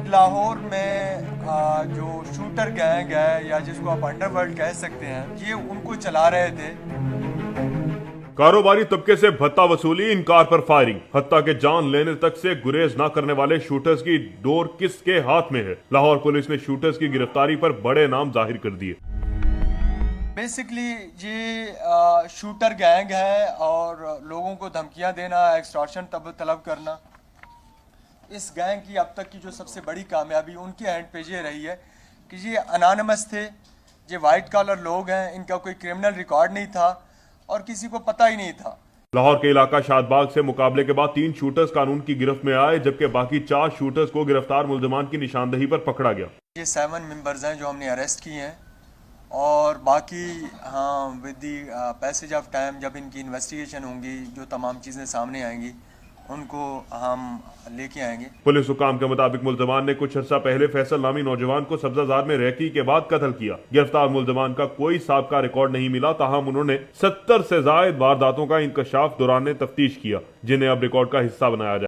लाहौर में जो shooter gang है या जिसको आप अंडरवर्ल्ड कह सकते हैं, ये उनको चला रहे थे। कारोबारी तबके से भत्ता वसूली, इनकार पर फायरिंग, हत्ता के जान लेने तक से गुरेज न करने वाले शूटर्स की डोर किसके हाथ में है? लाहौर पुलिस ने शूटर्स की गिरफ्तारी पर बड़े नाम जाहिर कर दिए। बेसिकली ये शूटर गैंग है और लोगों को धमकियां देना, एक्सटॉर्शन तलब करना। इस गैंग की अब तक की जो सबसे बड़ी कामयाबी उनके एंड पे ये रही है कि ये अनानिमस थे, ये वाइट कॉलर लोग हैं, इनका कोई क्रिमिनल रिकॉर्ड नहीं था और किसी को पता ही नहीं था। लाहौर के इलाका शादबाग से मुकाबले के बाद 3 शूटर्स कानून की गिरफ्त में आए, जबकि बाकी 4 शूटर्स को गिरफ्तार मुल्जिमान की निशानदही पर पकड़ा गया। ये 7 मेंबर्स हैं जो हमने अरेस्ट किए हैं और बाकी with the passage of time जब इनकी इन्वेस्टिगेशन होंगी, जो तमाम चीज़ें सामने आएंगी उनको हम लेके आएंगे। पुलिस हुकाम के मुताबिक मुल्जिमान ने कुछ अर्सा पहले फैसल नामी नौजवान को सब्जाजार में रेकी के बाद कत्ल किया। गिरफ्तार मुल्जिमान का कोई साबका रिकॉर्ड नहीं मिला, ताहम उन्होंने 70 से ज्यादा वारदातों का इंकशाफ दौरान तफ्तीश किया, जिन्हें अब रिकॉर्ड का हिस्सा बनाया जाए।